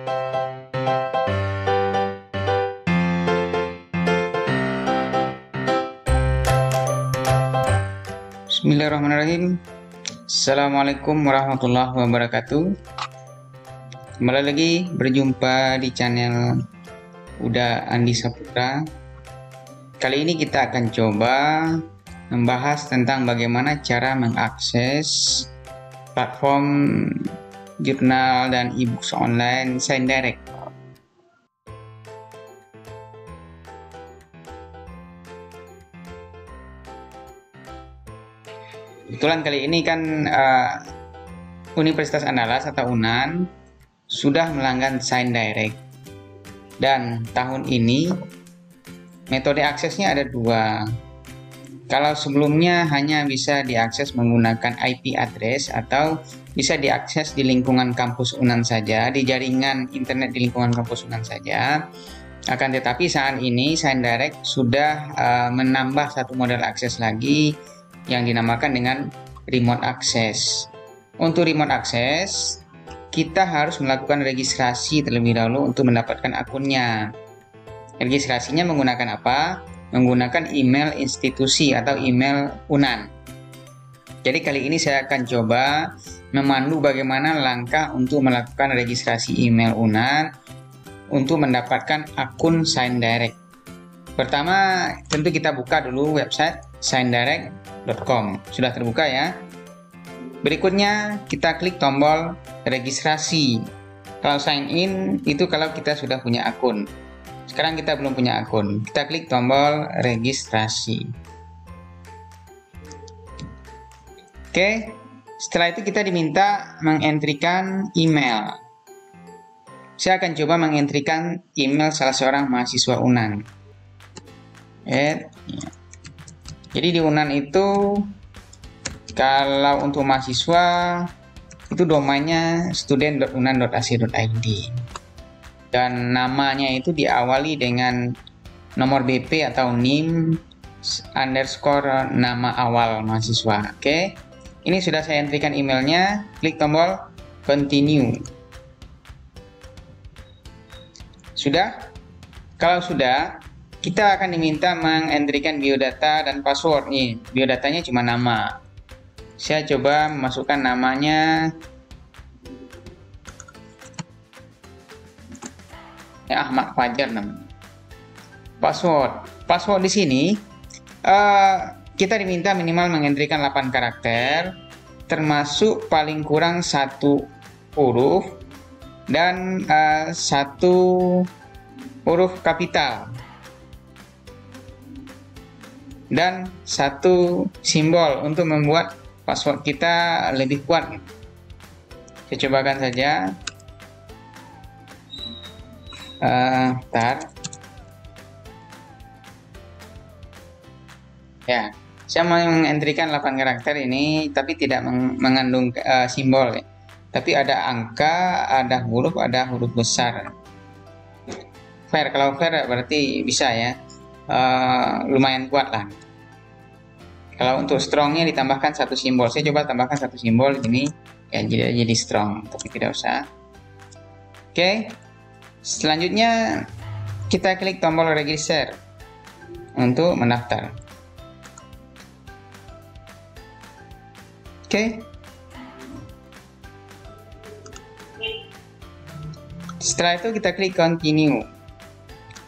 Bismillahirrahmanirrahim. Assalamualaikum warahmatullahi wabarakatuh. Kembali lagi berjumpa di channel Uda Andi Saputra. Kali ini kita akan coba membahas tentang bagaimana cara mengakses platform jurnal dan e-books online SignDirect. Kebetulan kali ini kan Universitas Andalas atau UNAN sudah melanggan SignDirect, dan tahun ini metode aksesnya ada dua. Kalau sebelumnya hanya bisa diakses menggunakan IP address atau bisa diakses di lingkungan kampus UNAN saja, di jaringan internet di lingkungan kampus UNAN saja. Akan tetapi saat ini SignDirect sudah menambah satu model akses lagi yang dinamakan dengan remote access. Untuk remote access, kita harus melakukan registrasi terlebih dahulu untuk mendapatkan akunnya. Registrasinya menggunakan apa? Menggunakan email institusi atau email UNAN. Jadi kali ini saya akan coba memandu bagaimana langkah untuk melakukan registrasi email UNAN untuk mendapatkan akun SignDirect. Pertama, tentu kita buka dulu website signdirect.com. Sudah terbuka ya. Berikutnya kita klik tombol registrasi. Kalau sign in itu kalau kita sudah punya akun. Sekarang kita belum punya akun. Kita klik tombol registrasi. Oke, setelah itu kita diminta mengentrikan email. Saya akan coba mengentrikan email salah seorang mahasiswa UNAN. Jadi di UNAN itu kalau untuk mahasiswa itu domainnya student.unan.ac.id, dan namanya itu diawali dengan nomor BP atau NIM underscore nama awal mahasiswa. Oke, ini sudah saya entrikan emailnya. Klik tombol continue. Sudah? Kalau sudah, kita akan diminta mengentrikan biodata dan password. Nih, biodatanya cuma nama. Saya coba memasukkan namanya Ahmad Fajar namanya. Password di sini kita diminta minimal mengentrikan 8 karakter, termasuk paling kurang 1 huruf dan 1 huruf kapital dan 1 simbol untuk membuat password kita lebih kuat. Saya cobakan saja. Ya, saya mengentrikan 8 karakter ini, tapi tidak mengandung simbol ya. Tapi ada angka, ada huruf besar. Fair, kalau fair berarti bisa ya. Lumayan kuat lah. Kalau untuk strongnya ditambahkan 1 simbol. Saya coba tambahkan 1 simbol di sini ya, jadi strong, tapi tidak usah. Oke. Selanjutnya kita klik tombol register untuk mendaftar. Oke. Setelah itu kita klik continue.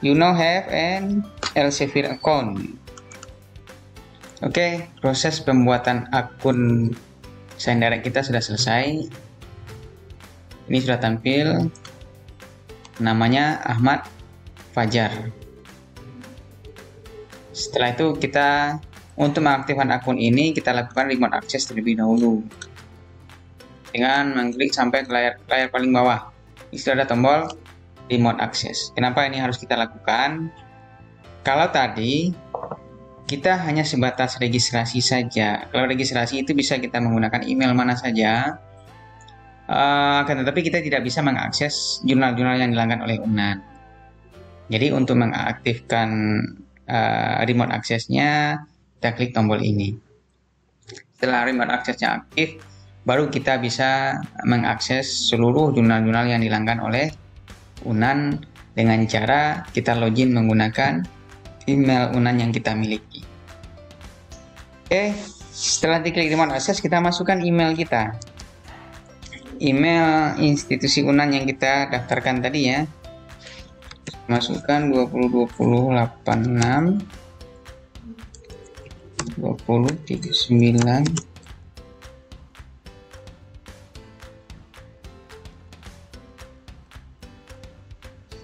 You now have an Elsevier account. Oke, proses pembuatan akun SignDirect kita sudah selesai. Ini sudah tampil. Namanya Ahmad Fajar. Setelah itu kita untuk mengaktifkan akun ini kita lakukan remote access terlebih dahulu dengan mengklik sampai ke layar paling bawah. Ini sudah ada tombol remote access. Kenapa ini harus kita lakukan? Kalau tadi kita hanya sebatas registrasi saja. Kalau registrasi itu bisa kita menggunakan email mana saja. Tetapi kita tidak bisa mengakses jurnal-jurnal yang dilanggan oleh UNAN. Jadi untuk mengaktifkan remote access-nya, kita klik tombol ini. Setelah remote access-nya aktif, baru kita bisa mengakses seluruh jurnal-jurnal yang dilanggan oleh Unan dengan cara kita login menggunakan email Unan yang kita miliki. Oke, setelah diklik remote access, kita masukkan email kita. Email institusi Unan yang kita daftarkan tadi ya. Masukkan 202086 2039.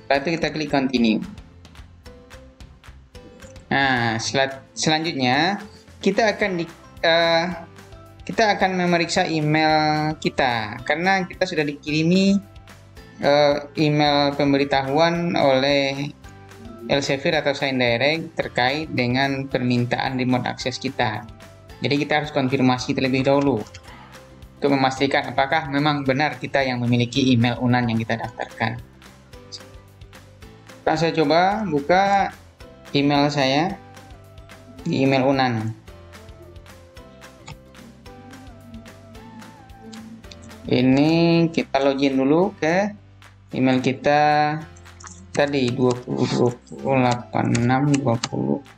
Setelah itu kita klik continue. Nah, selanjutnya kita akan memeriksa email kita karena kita sudah dikirimi email pemberitahuan oleh Elsevier atau Sign Direct terkait dengan permintaan remote access kita. Jadi kita harus konfirmasi terlebih dahulu untuk memastikan apakah memang benar kita yang memiliki email Unan yang kita daftarkan. Sekarang saya coba buka email saya di email Unan. Ini kita login dulu ke email kita tadi 20208620.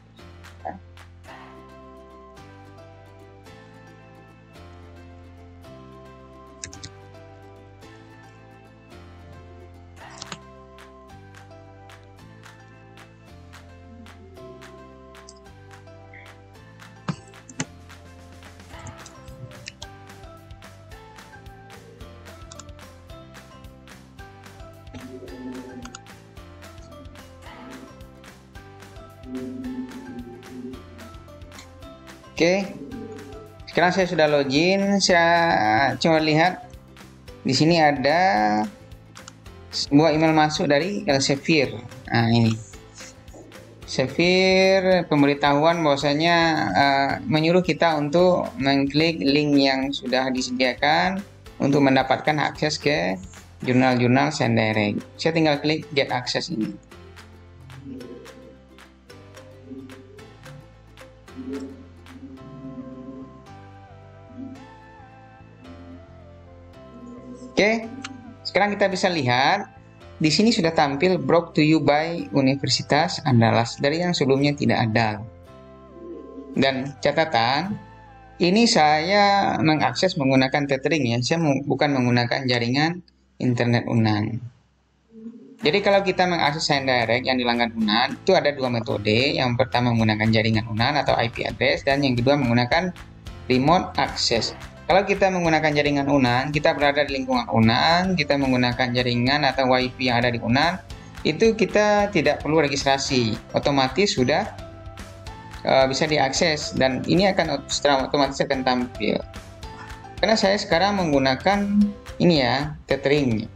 Oke, sekarang saya sudah login. Saya coba lihat di sini ada sebuah email masuk dari Elsevier. Nah ini, Elsevier pemberitahuan bahwasanya menyuruh kita untuk mengklik link yang sudah disediakan untuk mendapatkan akses ke jurnal-jurnal Sign Direct. Saya tinggal klik get access ini. Oke, sekarang kita bisa lihat di sini sudah tampil brought to you by Universitas Andalas dari yang sebelumnya tidak ada. Dan catatan, ini saya mengakses menggunakan tethering ya, saya bukan menggunakan jaringan internet Unan. Jadi kalau kita mengakses Sign Direct yang di langgan Unan, itu ada dua metode. Yang pertama menggunakan jaringan Unan atau IP address, dan yang kedua menggunakan remote access. Kalau kita menggunakan jaringan Unan, kita berada di lingkungan Unan, kita menggunakan jaringan atau WiFi yang ada di Unan, itu kita tidak perlu registrasi, otomatis sudah bisa diakses, dan ini akan secara otomatis akan tampil. Karena saya sekarang menggunakan ini ya, tethering.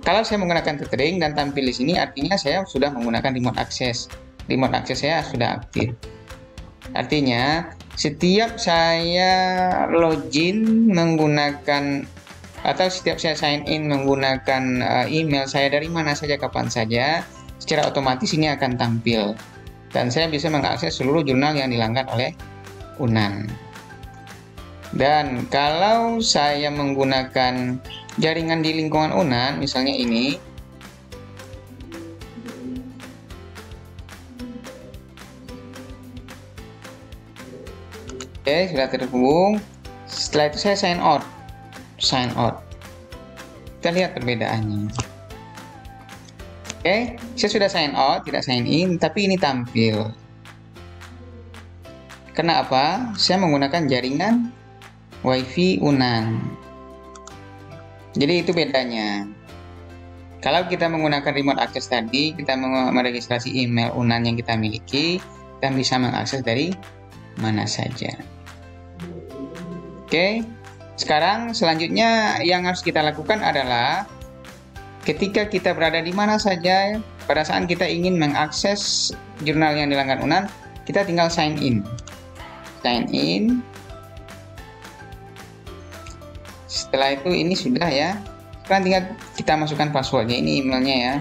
Kalau saya menggunakan tethering dan tampil di sini, artinya saya sudah menggunakan remote access. Remote access saya sudah aktif. Artinya, setiap saya login menggunakan atau setiap saya sign in menggunakan email saya dari mana saja, kapan saja, secara otomatis ini akan tampil. Dan saya bisa mengakses seluruh jurnal yang dilanggan oleh Unan. Dan kalau saya menggunakan jaringan di lingkungan Unan, misalnya ini, oke, sudah terhubung. Setelah itu saya sign out. Kita lihat perbedaannya. Oke, saya sudah sign out, tidak sign in, tapi ini tampil. Kenapa? Saya menggunakan jaringan WiFi Unan. Jadi itu bedanya. Kalau kita menggunakan remote access tadi, kita meregistrasi email Unan yang kita miliki, kita bisa mengakses dari mana saja. Oke, sekarang selanjutnya yang harus kita lakukan adalah ketika kita berada di mana saja, pada saat kita ingin mengakses jurnal yang dilanggan Unan, kita tinggal sign in. Setelah itu ini sudah ya. Sekarang tinggal kita masukkan passwordnya, ini emailnya ya.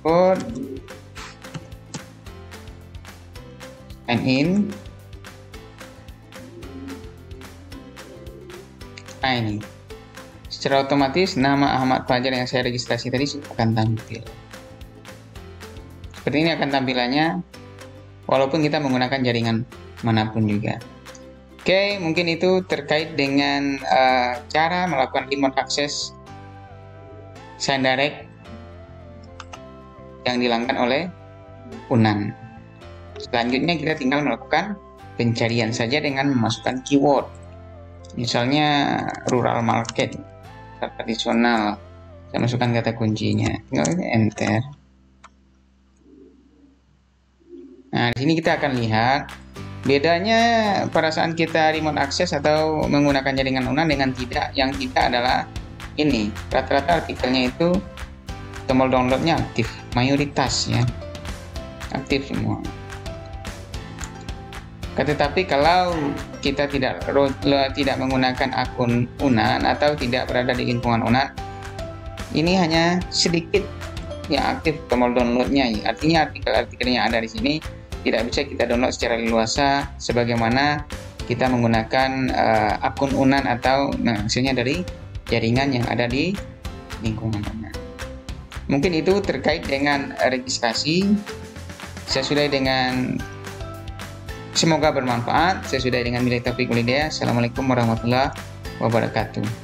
Password, sign in. Nah ini, secara otomatis nama Ahmad Fajar yang saya registrasi tadi akan tampil. Seperti ini akan tampilannya, walaupun kita menggunakan jaringan manapun juga. Oke, mungkin itu terkait dengan cara melakukan remote access SignDirect yang dilakukan oleh Unan. Selanjutnya kita tinggal melakukan pencarian saja dengan memasukkan keyword. Misalnya rural market, tradisional. Saya masukkan kata kuncinya. Tinggal enter. Nah, di sini kita akan lihat bedanya pada saat kita remote access atau menggunakan jaringan Unan dengan tidak. Yang tidak adalah ini, rata-rata artikelnya itu tombol downloadnya aktif, mayoritas ya, aktif semua. Tetapi kalau kita tidak menggunakan akun Unan atau tidak berada di lingkungan Unan, ini hanya sedikit yang aktif tombol downloadnya. Artinya artikel-artikel yang ada di sini tidak bisa kita download secara leluasa sebagaimana kita menggunakan akun Unan atau hasilnya dari jaringan yang ada di lingkungan Unan. Mungkin itu terkait dengan registrasi. Saya sudahi dengan semoga bermanfaat. Saya sudahi dengan billahi taufiq wal hidayah. Assalamualaikum warahmatullahi wabarakatuh.